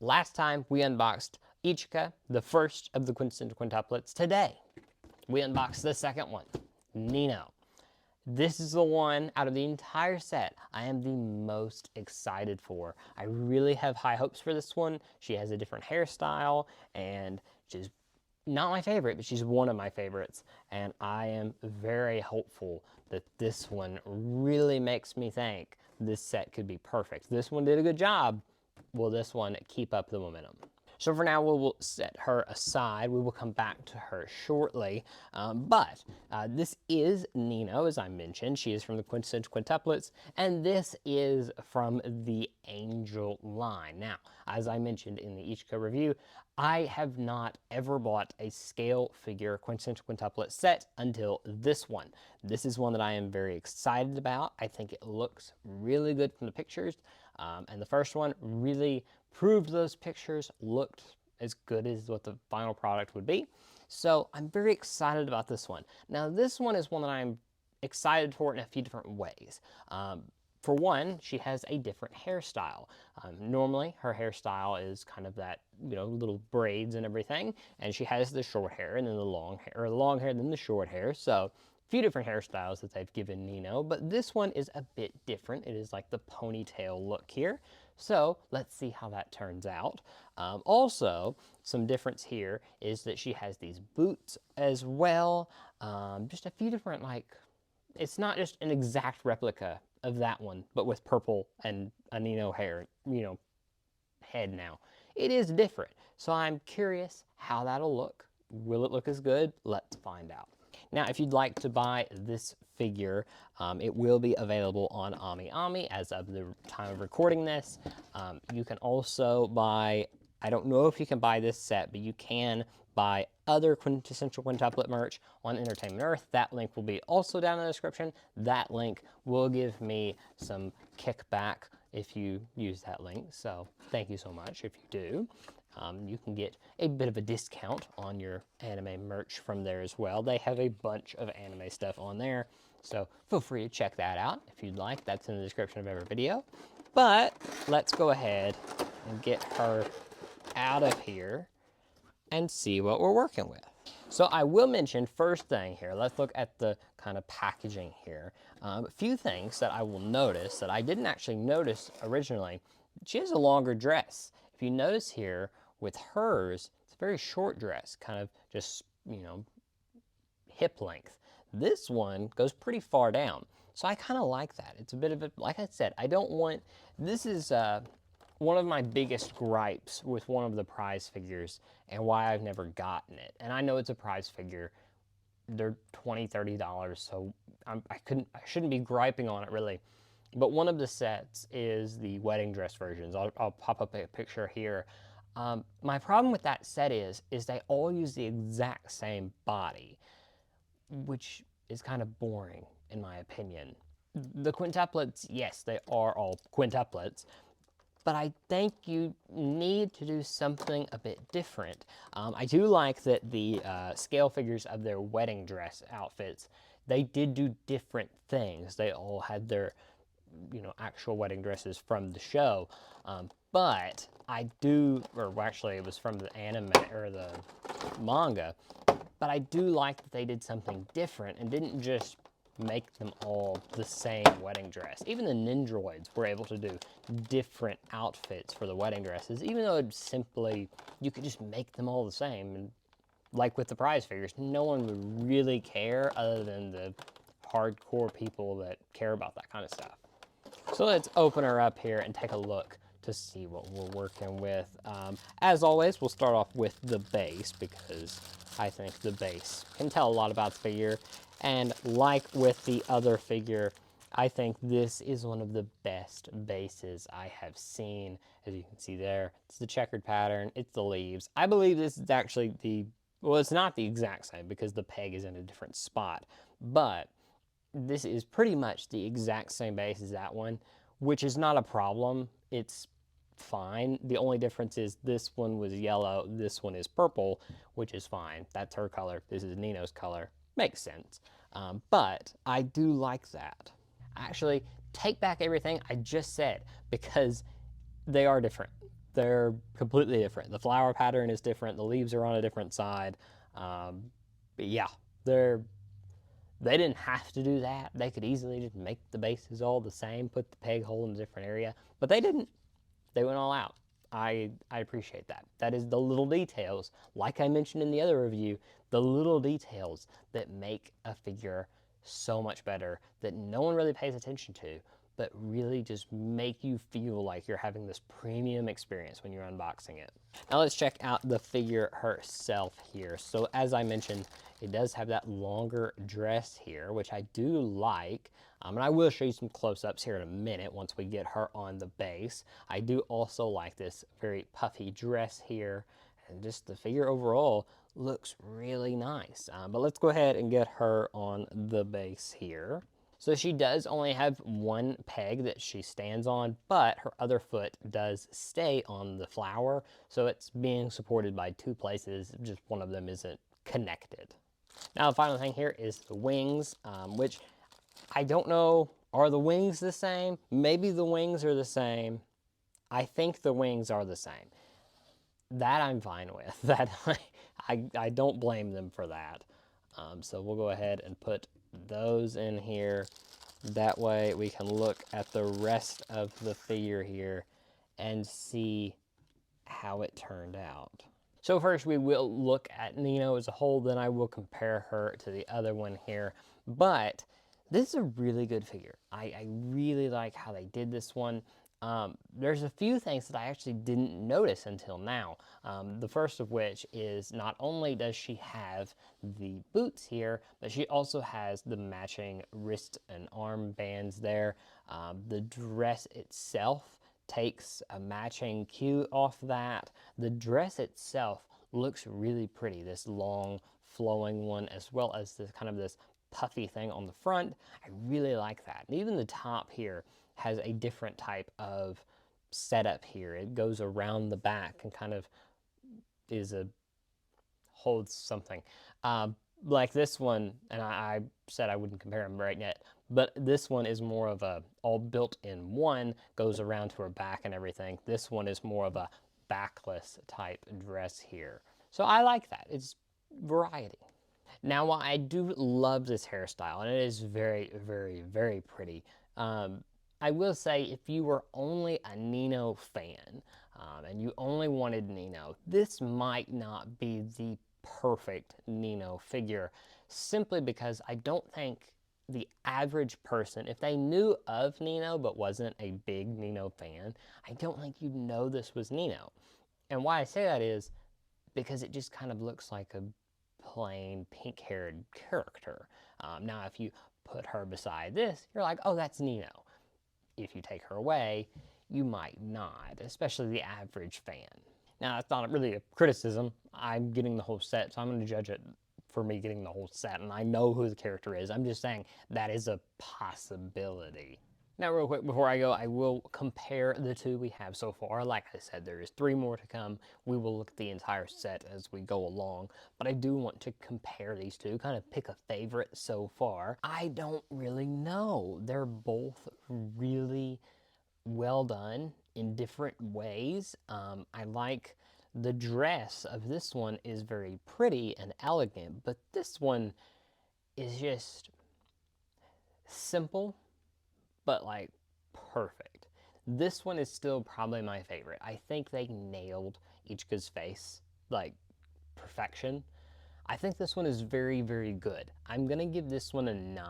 Last time we unboxed Ichika, the first of the Quintessential Quintuplets. Today, we unboxed the second one, Nino. This is the one out of the entire set I am the most excited for. I really have high hopes for this one. She has a different hairstyle and she's not my favorite, but she's one of my favorites. And I am very hopeful that this one really makes me think this set could be perfect. This one did a good job. Will this one keep up the momentum? So for now, we will set her aside. We will come back to her shortly. But this is Nino, as I mentioned. She is from the Quintessential Quintuplets, and this is from the Angel line. Now, as I mentioned in the Ichika review, I have not ever bought a scale figure Quintessential Quintuplet set until this one. This is one that I am very excited about. I think it looks really good from the pictures. And the first one really proved those pictures looked as good as what the final product would be. So I'm very excited about this one. Now this one is one that I'm excited for in a few different ways. For one, she has a different hairstyle. Normally her hairstyle is kind of that, little braids and everything, and she has the short hair and then the long hair, or the long hair then the short hair. So few different hairstyles that they've given Nino, but this one is a bit different. It is like the ponytail look here. So let's see how that turns out. Also, some difference here is that she has these boots as well. Just a few different, it's not just an exact replica of that one, but with purple and a Nino hair, head now. It is different. So I'm curious how that'll look. Will it look as good? Let's find out. Now, if you'd like to buy this figure, it will be available on AmiAmi as of the time of recording this. You can also buy, I don't know if you can buy this set, but you can buy other Quintessential Quintuplet merch on Entertainment Earth. That link will be also down in the description. That link will give me some kickback if you use that link, so thank you so much if you do. You can get a bit of a discount on your anime merch from there as well. They have a bunch of anime stuff on there, so feel free to check that out if you'd like. That's in the description of every video. But let's go ahead and get her out of here and see what we're working with. So I will mention, first thing here, let's look at the kind of packaging here. A few things that I will notice that I didn't actually notice originally. She has a longer dress. If you notice here, with hers, it's a very short dress, kind of just, hip length. This one goes pretty far down. So I kind of like that. It's a bit of a, like I said, I don't want, this is one of my biggest gripes with one of the prize figures and why I've never gotten it. And I know it's a prize figure. They're $20, $30, so I shouldn't be griping on it really. But one of the sets is the wedding dress versions. I'll pop up a picture here. My problem with that set is they all use the exact same body, which is kind of boring in my opinion. The quintuplets, yes, they are all quintuplets, but I think you need to do something a bit different. I do like that the scale figures of their wedding dress outfits, they did do different things. They all had their actual wedding dresses from the show. But I do, or actually it was from the anime or the manga, but I do like that they did something different and didn't just make them all the same wedding dress. Even the Nindroids were able to do different outfits for the wedding dresses, even though it's simply, you could just make them all the same. And like with the prize figures, no one would really care other than the hardcore people that care about that kind of stuff. So let's open her up here and take a look to see what we're working with. As always, we'll start off with the base because I think the base can tell a lot about the figure. And like with the other figure, I think this is one of the best bases I have seen. As you can see there, it's the checkered pattern, it's the leaves. I believe this is actually well, it's not the exact same because the peg is in a different spot, but this is pretty much the exact same base as that one, which is not a problem. It's fine. The only difference is this one was yellow, this one is purple, which is fine. That's her color. This is Nino's color. Makes sense. But I do like that. Actually, take back everything I just said because they are different. they're completely different. The flower pattern is different. The leaves are on a different side. But yeah, they didn't have to do that. They could easily just make the bases all the same, put the peg hole in a different area, but they didn't. They went all out. I appreciate that. That is the little details, like I mentioned in the other review, the little details that make a figure so much better that no one really pays attention to, but really just make you feel like you're having this premium experience when you're unboxing it. Now let's check out the figure herself here. So as I mentioned, it does have that longer dress here, which I do like. And I will show you some close-ups here in a minute once we get her on the base. I do also like this very puffy dress here, and just the figure overall looks really nice. But let's go ahead and get her on the base here. So she does only have one peg that she stands on, but her other foot does stay on the flower, so it's being supported by two places, just one of them isn't connected. Now the final thing here is the wings, which I don't know, are the wings the same? Maybe the wings are the same. I think the wings are the same. That I'm fine with. That I don't blame them for that. So we'll go ahead and put those in here. That way we can look at the rest of the figure here and see how it turned out. So first we will look at Nino as a whole, then I will compare her to the other one here. But this is a really good figure. I really like how they did this one. There's a few things that I actually didn't notice until now. The first of which is not only does she have the boots here, but she also has the matching wrist and arm bands there. The dress itself takes a matching cue off that. The dress itself looks really pretty, this long flowing one, as well as this kind of this puffy thing on the front. I really like that. And even the top here has a different type of setup here. It goes around the back and kind of holds something. Like this one, and I said I wouldn't compare them right yet, but this one is more of a all built in one, goes around to her back and everything. This one is more of a backless type dress here. So I like that. It's variety. Now, while I do love this hairstyle, and it is very, very, very pretty, I will say if you were only a Nino fan and you only wanted Nino, this might not be the perfect Nino figure, simply because I don't think the average person, if they knew of Nino but wasn't a big Nino fan, I don't think you'd know this was Nino. And why I say that is because it just kind of looks like a plain pink-haired character. Now, if you put her beside this, you're like, oh, that's Nino. If you take her away, you might not, especially the average fan. Now, that's not really a criticism. I'm getting the whole set, so I'm going to judge it for me getting the whole set, and I know who the character is. I'm just saying that is a possibility. Now, real quick, before I go, I will compare the two we have so far. Like I said, there is 3 more to come. We will look at the entire set as we go along, but I do want to compare these two, kind of pick a favorite so far. I don't really know. They're both really well done in different ways. I like the dress of this one is very pretty and elegant, but this one is just simple, but like perfect. This one is still probably my favorite. I think they nailed Ichika's face, like perfection. I think this one is very, very good. I'm gonna give this one a 9.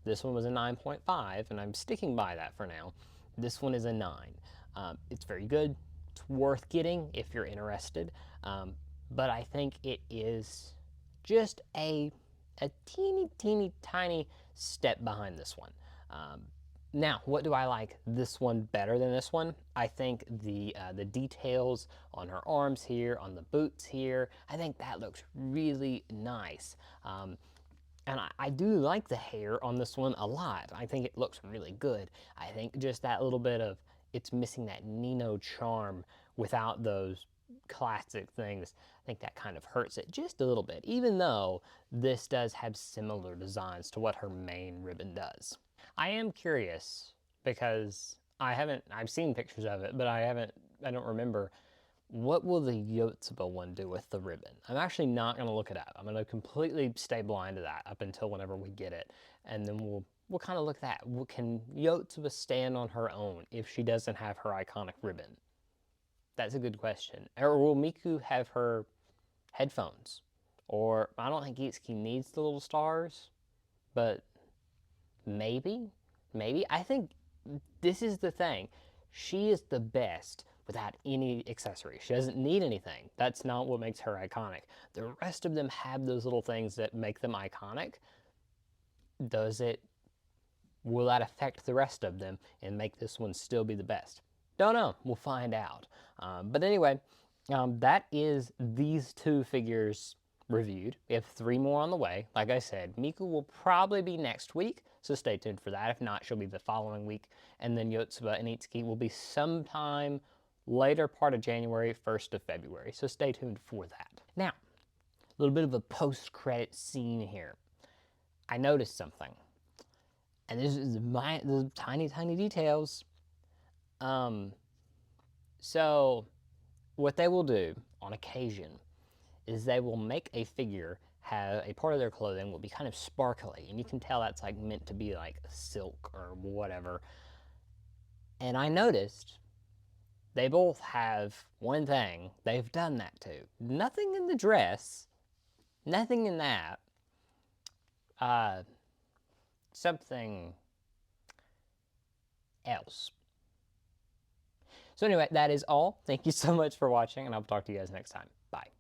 This one was a 9.5, and I'm sticking by that for now. This one is a 9. It's very good. It's worth getting if you're interested. But I think it is just a teeny, teeny, tiny step behind this one. Now, what do I like this one better than this one? I think the details on her arms here, on the boots here, I think that looks really nice. And I do like the hair on this one a lot. I think it looks really good. I think just that little bit of, it's missing that Nino charm without those classic things. I think that kind of hurts it just a little bit, even though this does have similar designs to what her main ribbon does. I am curious because I've seen pictures of it, but I haven't I don't remember. What will the Yotsuba one do with the ribbon? I'm actually not going to look it up. I'm going to completely stay blind to that up until whenever we get it. And then we'll kind of look at that. Can Yotsuba stand on her own if she doesn't have her iconic ribbon? That's a good question. Or will Miku have her headphones? Or I don't think Itsuki needs the little stars, but maybe? Maybe? I think this is the thing. She is the best without any accessories. She doesn't need anything. That's not what makes her iconic. The rest of them have those little things that make them iconic. Will that affect the rest of them and make this one still be the best? Don't know. We'll find out. But anyway, that is these two figures reviewed. We have 3 more on the way. Like I said, Miku will probably be next week, so stay tuned for that. If not, she'll be the following week. And then Yotsuba and Itsuki will be sometime later part of January, 1st of February. So stay tuned for that. Now, a little bit of a post-credit scene here. I noticed something. And this is the tiny, tiny details. So what they will do on occasion is they will make a figure have a part of their clothing will be kind of sparkly, and you can tell that's like meant to be like silk or whatever. And I noticed they both have one thing they've done that to. Nothing in the dress, nothing in that. Something else. So anyway, that is all. Thank you so much for watching, and I'll talk to you guys next time. Bye.